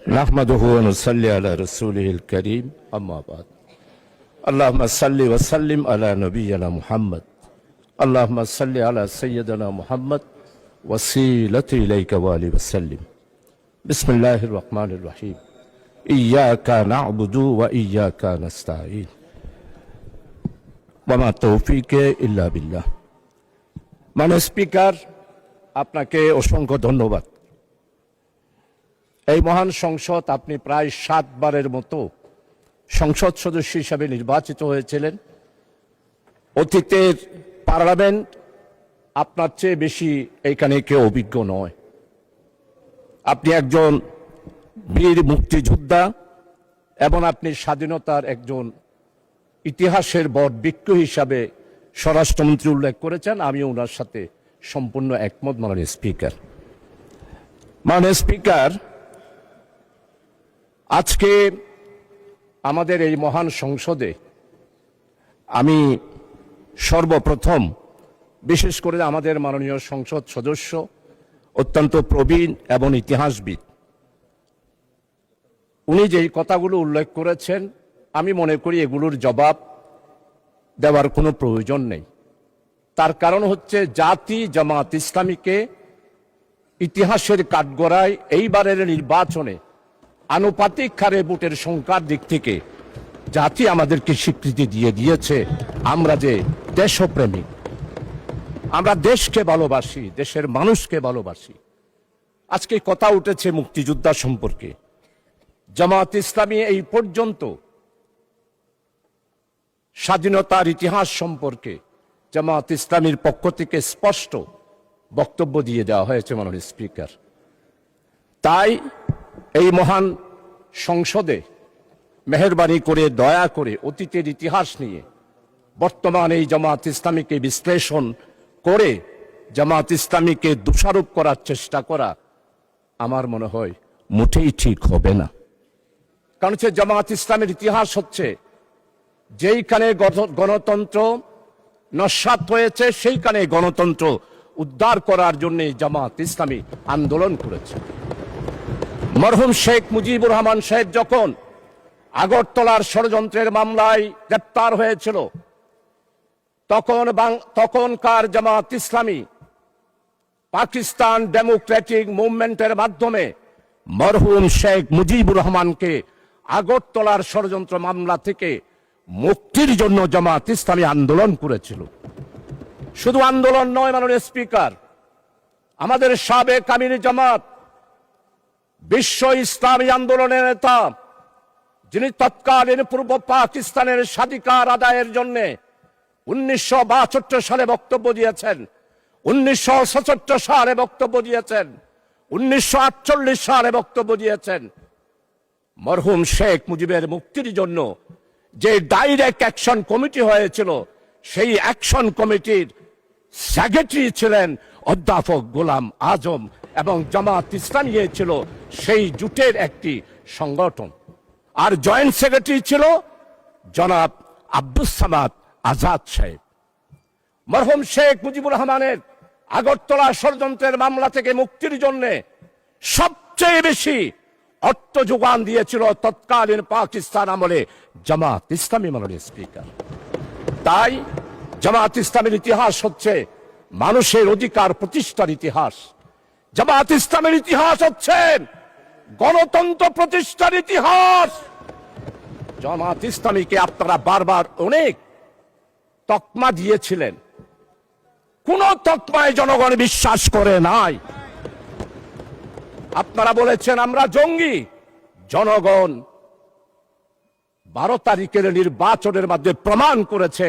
نحمده ونصلي على رسوله الكريم أما بعد اللهم صل وسلم على نبينا محمد اللهم صل على سيدنا محمد وسيلة إليك وآله وسلم بسم الله الرحمن الرحيم إياك نعبد وإياك نستعين وما توفيق إلا بالله মাননীয় স্পিকার, আপনাকে অসংখ্য ধন্যবাদ। এই মহান সংসদ আপনি প্রায় 7 বারের মতো সংসদ সদস্য হিসাবে নির্বাচিত হয়েছিলেন। অতীতের পার্লামেন্ট আপনার চেয়ে বেশি এইখানে কেউ অভিজ্ঞ নয়। আপনি একজন বীর মুক্তিযোদ্ধা এবং আপনি স্বাধীনতার একজন ইতিহাসের বট বৃক্ষ হিসাবে স্বরাষ্ট্রমন্ত্রী উল্লেখ করেছেন। আমিও ওনার সাথে সম্পূর্ণ একমত। মাননীয় স্পিকার, আজকে আমাদের এই মহান সংসদে আমি সর্বপ্রথম বিশেষ করে আমাদের মাননীয় সংসদ সদস্য অত্যন্ত প্রবীণ এবং ইতিহাসবিদ, উনি যেই কথাগুলো উল্লেখ করেছেন আমি মনে করি এগুলোর জবাব দেওয়ার কোনো প্রয়োজন নেই। তার কারণ হচ্ছে জাতি জামাত ইসলামীকে ইতিহাসের কাঠগড়ায় এইবারের নির্বাচনে আনুপাতিক হারে ভোটের সংখ্যার দিক থেকে জাতি আমাদেরকে স্বীকৃতি দিয়ে দিয়েছে আমরা যে দেশপ্রেমিক, আমরা দেশকে ভালোবাসি, দেশের মানুষকে ভালোবাসি। আজকে কথা উঠেছে মুক্তিযোদ্ধা সম্পর্কে। জামাত ইসলামী এই পর্যন্ত স্বাধীনতার ইতিহাস সম্পর্কে জামাত ইসলামীর পক্ষ থেকে স্পষ্ট বক্তব্য দিয়ে দেওয়া হয়েছে মাননীয় স্পিকার। তাই এই মহান সংসদে মেহেরবানি করে দয়া করে অতীতের ইতিহাস নিয়ে বর্তমান এই জামাত ইসলামীকে বিশ্লেষণ করে জামাত ইসলামীকে দোষারোপ করার চেষ্টা করা আমার মনে হয় মোটেই ঠিক হবে না। কারণ হচ্ছে জামাত ইসলামের ইতিহাস হচ্ছে যেইখানে গণতন্ত্র নস্যাৎ হয়েছে সেইখানে গণতন্ত্র উদ্ধার করার জন্য জামাত ইসলামী আন্দোলন করেছে। মরহুম শেখ মুজিবুর রহমান সাহেব যখন আগরতলার ষড়যন্ত্রের মামলায় গ্রেপ্তার হয়েছিল তখনকার জামাত ইসলামী পাকিস্তান ডেমোক্রেটিক মুভমেন্টের মাধ্যমে মরহুম শেখ মুজিবুর রহমানকে আগরতলার ষড়যন্ত্র মামলা থেকে মুক্তির জন্য জামাত ইসলামী আন্দোলন করেছিল। শুধু আন্দোলন নয় মাননীয় স্পিকার, আমাদের সাবেক আমির জামাত বিশ্ব ইসলামী আন্দোলনের নেতা, যিনি তৎকালীন পূর্ব পাকিস্তানের স্বাধিকার আদায়ের জন্য 1962 সালে বক্তব্য দিয়েছেন, 1967 সালে বক্তব্য দিয়েছেন, 1948 সালে বক্তব্য দিয়েছেন। মরহুম শেখ মুজিবের মুক্তির জন্য যে ডাইরেক্ট অ্যাকশন কমিটি হয়েছিল সেই অ্যাকশন কমিটির সেক্রেটারি ছিলেন অধ্যাপক গোলাম আজম এবং জামাত ইসলামী ছিল সেই জোটের একটি সংগঠন। আর জয়েন্ট সেক্রেটারি ছিল জনাব আব্দুস সামাদ আজাদ সাহেব। মরহুম শেখ মুজিবুর রহমানের আগরতলা ষড়যন্ত্রের মামলা থেকে মুক্তির জন্য সবচেয়ে বেশি অর্থ যোগান দিয়েছিল তৎকালীন পাকিস্তান আমলে জামাত ইসলামী মাননীয় স্পিকার। তাই জামাত ইসলামের ইতিহাস হচ্ছে মানুষের অধিকার প্রতিষ্ঠার ইতিহাস। জামাত ইসলামের ইতিহাস হচ্ছে গণতন্ত্র প্রতিষ্ঠার ইতিহাস। জামাত ইসলামীকে আপনারা বারবার অনেক তকমা দিয়েছিলেন, কোন তকমায় জনগণ বিশ্বাস করে নাই। আপনারা বলেছেন আমরা জঙ্গি। জনগণ 12 তারিখের নির্বাচনের মাধ্যমে প্রমাণ করেছে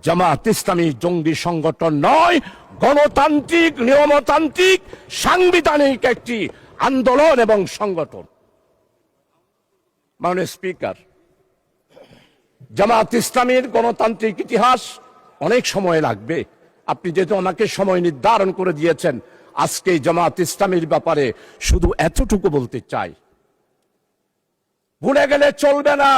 জামাত ইসলামী জঙ্গি সংগঠন নয়, গণতান্ত্রিক নিয়মতান্ত্রিক সাংবিধানিক একটি আন্দোলন এবং সংগঠন। মাননীয় স্পিকার, জামাত ইসলামীর গণতান্ত্রিক ইতিহাস অনেক সময় লাগবে। আপনি যেহেতু আমাকে সময় নির্ধারণ করে দিয়েছেন, আজকে জামাত ইসলামীর ব্যাপারে শুধু এতটুকু বলতে চাই, ভুলে গেলে চলবে না।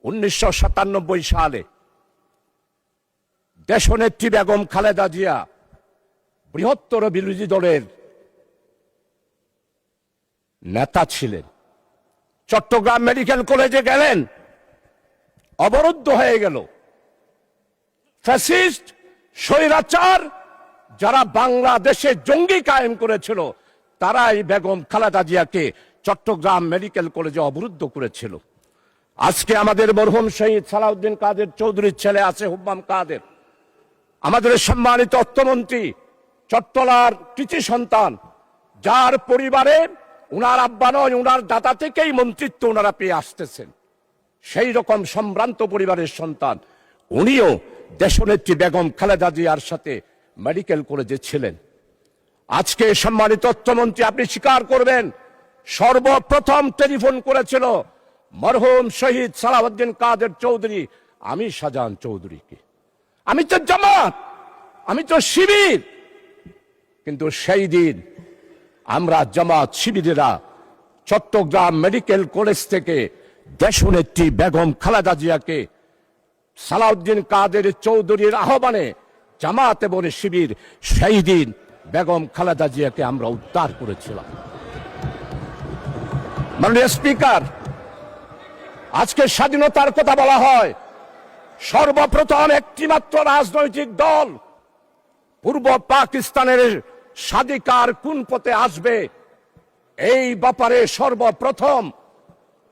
1997 সালে দেশনেত্রী বেগম খালেদা জিয়া বৃহত্তর বিরোধী দলের নেতা ছিলেন। চট্টগ্রাম মেডিকেল কলেজে গেলেন, অবরুদ্ধ হয়ে গেল। ফ্যাসিস্ট স্বৈরাচার যারা বাংলাদেশে জঙ্গি কায়েম করেছিল, তারাই বেগম খালেদা জিয়াকে চট্টগ্রাম মেডিকেল কলেজে অবরুদ্ধ করেছিল। আজকে আমাদের মরহুম শহীদ সালাউদ্দিন কাদের চৌধুরীর ছেলে আছে হুম্মাম কাদের, আমাদের সম্মানিত অর্থমন্ত্রী, চট্টলার কৃতি সন্তান, যার পরিবারে উনার আব্বা নয়, উনার দাদা থেকেই মন্ত্রিত্ব ওনারা পেয়ে আসতেছেন। সেই রকম সম্ভ্রান্ত পরিবারের সন্তান উনিও দেশনেত্রী বেগম খালেদা জিয়ার সাথে মেডিকেল কলেজে ছিলেন। আজকে সম্মানিত অর্থমন্ত্রী, আপনি স্বীকার করবেন, সর্বপ্রথম টেলিফোন করেছিল মরহুম শহীদ সালাউদ্দিন কাদের চৌধুরী আমির শাহজাহান চৌধুরীকে। আমি তো জামাত, আমি তো শিবির, কিন্তু সেই দিন আমরা জামাত শিবিরেরা চট্টগ্রাম মেডিকেল কলেজ থেকে দেশনেত্রী বেগম খালেদা জিয়াকে সালাউদ্দিন কাদের চৌধুরীর আহ্বানে জামাত এবং শিবির সেই দিন বেগম খালেদা জিয়াকে আমরা উদ্ধার করেছিলাম। মাননীয় স্পিকার, আজকে স্বাধীনতার কথা বলা হয়, সর্বপ্রথম একটি মাত্র রাজনৈতিক দল পূর্ব পাকিস্তানের স্বাধিকার কোন পথে আসবে এই ব্যাপারে সর্বপ্রথম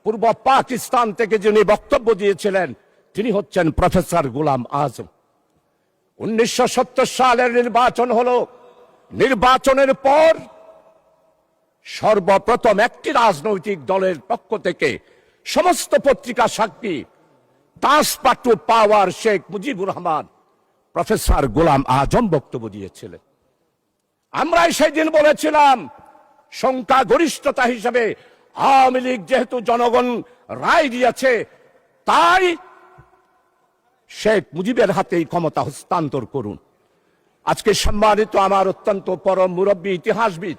পূর্ব পাকিস্তান থেকে যিনি বক্তব্য দিয়েছিলেন তিনি হচ্ছেন প্রফেসর গোলাম আজম। 1970 সালের নির্বাচন হলো, নির্বাচনের পর সর্বপ্রথম একটি রাজনৈতিক দলের পক্ষ থেকে সমস্ত পত্রিকা সাক্ষী তাসপাটু পাওয়ার শেখ মুজিবুর রহমান প্রফেসর গোলাম আজম বক্তব্য দিয়েছিলেন। আমরাই সেই দিন বলেছিলাম সংখ্যাগরিষ্ঠতা হিসেবে আওয়ামী লীগ যেহেতু জনগণ রায় দিয়েছে, তাই শেখ মুজিবের হাতেই ক্ষমতা হস্তান্তর করুন। আজকে সম্মানিত আমার অত্যন্ত পরম মুরব্বী ইতিহাসবিদ,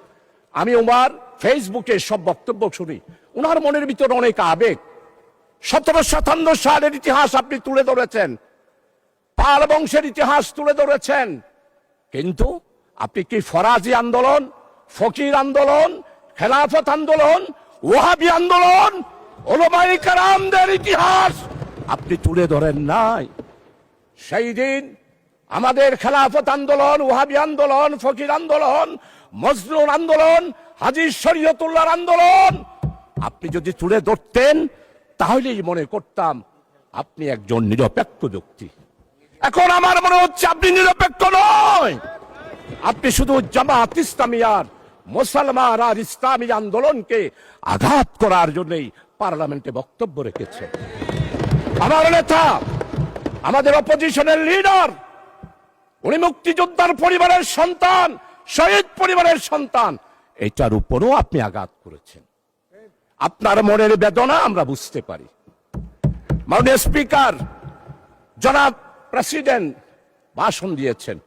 আমি ওনার ফেসবুকে সব বক্তব্য শুনি, ওনার মনের ভিতরে অনেক আবেগ। 1757 সালের ইতিহাস আপনি তুলে ধরেছেন, পাল বংশের ইতিহাস তুলে ধরেছেন, কিন্তু আপনি কি ফরাজি আন্দোলন, ফকির আন্দোলন, খেলাফত আন্দোলন, ওয়াহাবি আন্দোলন, ওলামায়ে কেরামদের ইতিহাস আপনি তুলে ধরেন নাই? সেই দিন আমাদের খেলাফত আন্দোলন, ওয়াহাবি আন্দোলন, ফকির আন্দোলন, মজলুম আন্দোলন, হাজী শরীয়তুল্লাহর আন্দোলন আপনি যদি তুলে ধরতেন তাহলেই মনে করতাম আপনি একজন নিরপেক্ষ ব্যক্তি। এখন আমার মনে হচ্ছে আপনি নিরপেক্ষ নয়, আপনি শুধু জামাত ইসলামিয়ার মুসলমান আর ইসলামী আন্দোলনকে আঘাত করার জন্যই পার্লামেন্টে বক্তব্য রেখেছেন। আমার নেতা, আমাদের অপোজিশনের লিডার, উনি মুক্তিযোদ্ধার পরিবারের সন্তান, শহীদ পরিবারের সন্তান, এটার উপরও আপনি আঘাত করেছেন। আপনার মনের বেদনা আমরা বুঝতে পারি। মাননীয় স্পিকার, জনাব প্রেসিডেন্ট ভাষণ দিয়েছেন,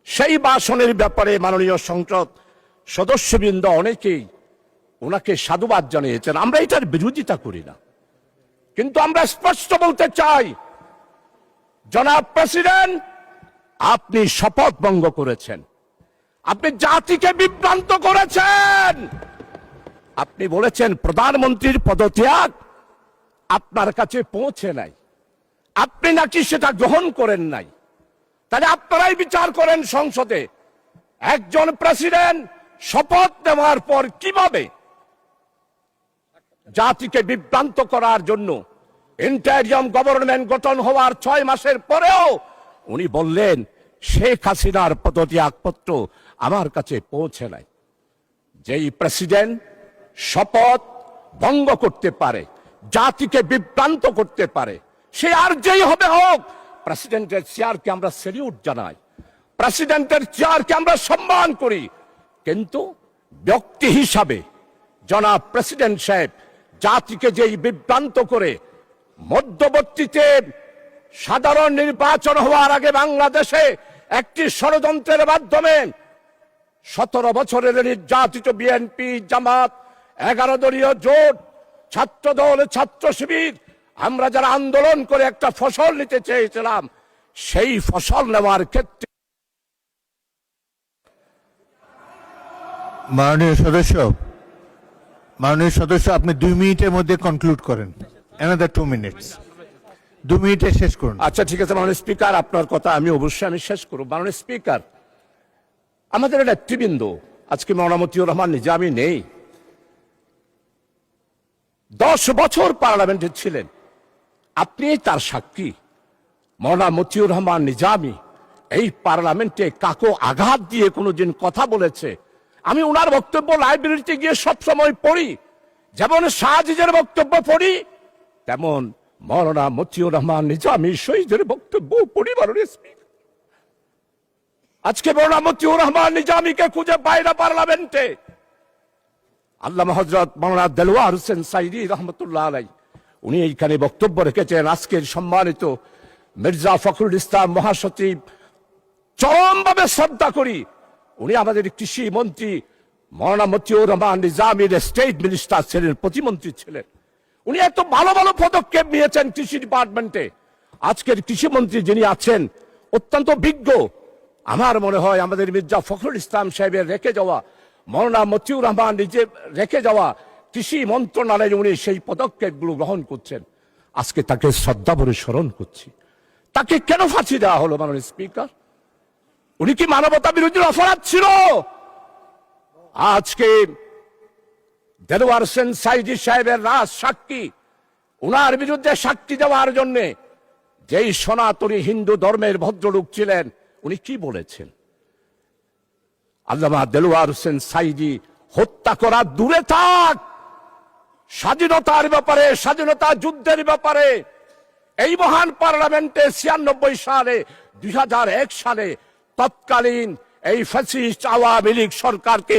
সেই ভাষণের ব্যাপারে মাননীয় সংসদ সদস্যবৃন্দ অনেকেই ওনাকে সাধুবাদ জানিয়েছেন। আমরা এটার বিরোধিতা করি না, কিন্তু আমরা স্পষ্ট বলতে চাই, জনাব প্রেসিডেন্ট, আপনি শপথ ভঙ্গ করেছেন, আপনি জাতিকে বিভ্রান্ত করেছেন। আপনি বলেছেন প্রধানমন্ত্রীর পদত্যাগ আপনার কাছে পৌঁছে নাই, আপনি নাকি সেটা গ্রহণ করেন নাই। তাহলে আপনারাই বিচার করেন সংসদে, একজন প্রেসিডেন্ট শপথ নেওয়ার পর কিভাবে জাতিকে বিভ্রান্ত করার জন্য ইন্টারিয়াম গভর্নমেন্ট গঠন হওয়ার 6 মাসের পরেও উনি বললেন শেখ হাসিনার পদত্যাগপত্র আমার কাছে পৌঁছে নাই। যেই প্রেসিডেন্ট শপথ ভঙ্গ করতে পারে, জাতিকে বিভ্রান্ত করতে পারে, সে আর যেই হবে হোক, প্রেসিডেন্টের চেয়ারকে আমরা স্যালিউট জানাই, প্রেসিডেন্টের চেয়ারকে আমরা সম্মান করি, কিন্তু ব্যক্তি হিসাবে জনাব প্রেসিডেন্ট সাহেব জাতিকে যেই বিভ্রান্ত করে মধ্যবর্তীতে সাধারণ নির্বাচন হওয়ার আগে বাংলাদেশে একটি ষড়যন্ত্রের মাধ্যমে 17 বছরের নির্যাতিত বিএনপি, জামাত, 11 দলীয় জোট, ছাত্র দল, ছাত্র শিবির, আমরা যারা আন্দোলন করে একটা ফসল নিতে চেয়েছিলাম, সেই ফসল নেওয়ার ক্ষেত্রে মাননীয় সদস্য, মাননীয় সদস্য, আপনি 2 মিনিটের মধ্যে কনক্লুড করেন। অ্যানাদার 2 মিনিটস, 2 মিনিটে শেষ করুন। আচ্ছা ঠিক আছে মাননীয় স্পিকার, আপনার কথা আমি অবশ্যই শেষ করব। মাননীয় স্পিকার, আমাদের নেতৃবৃন্দ আজকে মওলানা মতিউর রহমান নিজামী নেই, 10 বছর পার্লামেন্টে ছিলেন, আপনি তার সাক্ষী। মওলানা মতিউর রহমান নিজামী এই পার্লামেন্টে কাকো আঘাত দিয়ে কোনোদিন কথা বলেছে? আমি ওনার বক্তব্য লাইব্রেরিতে গিয়ে সবসময় পড়ি, যেমন শাহজিজের বক্তব্য পড়ি, তেমন মওলানা মতিউর রহমান নিজামী শহীদের বক্তব্য পড়ি। মাননীয় স্পিকার, আজকে মওলানা মতিউর রহমান নিজামীকে খুঁজে পায় না পার্লামেন্টে। আল্লামা হযরত মাওলানা দেলোয়ার হোসেন সাইদি রহমতুল্লাহ আলাইহি উনি এইখানে বক্তব্য রেখেছেন। আজকের সম্মানিত মির্জা ফখরুল ইসলাম মহাসচিব চরমভাবে শ্রদ্ধা করি, উনি আমাদের কৃষি মন্ত্রী মওলানা মতিউর রহমান নিজামীর স্টেট মিনিস্টার ছিলেন, প্রতিমন্ত্রী ছিলেন। উনি এত ভালো ভালো পদক্ষেপ নিয়েছেন কৃষি ডিপার্টমেন্টে। আজকের কৃষিমন্ত্রী যিনি আছেন অত্যন্ত বিজ্ঞ। আমার মনে হয় আমাদের মির্জা ফখরুল ইসলাম সাহেবের রেখে যাওয়া, মওলানা মতিউর রহমান নিজে রেখে যাওয়া কৃষি মন্ত্রণালয়ে উনি সেই পদক্ষেপগুলো গ্রহণ করছেন। আজকে তাকে শ্রদ্ধা ভরে স্মরণ করছি। তাকে কেন ফাঁসি দেওয়া হলো মাননীয় স্পিকার? উনি কি মানবতা বিরোধী অপরাধ ছিল? আজকে দেলোয়ার হোসেন সাইদি সাহেবের রাজ সাক্ষী, উনার বিরুদ্ধে সাক্ষী দেওয়ার জন্য যেই সনাতনী হিন্দু ধর্মের ভদ্রলোক ছিলেন, উনি কি বলেছেন? আল্লামা দেলোয়ার হোসেন সাইদি হত্যা করা দূরে থাক, স্বাধীনতার ব্যাপারে, স্বাধীনতা যুদ্ধের ব্যাপারে এই মহান পার্লামেন্টে 96 সালে 2001 সালে তৎকালীন এই ফ্যাসিস্ট আওয়ামী লীগ সরকারকে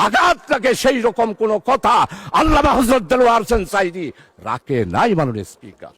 আঘাত লাগে সেই রকম কোন কথা আল্লামা হযরত দেলোয়ার হোসেন সাইদি রাখে নাই মাননীয় স্পিকার।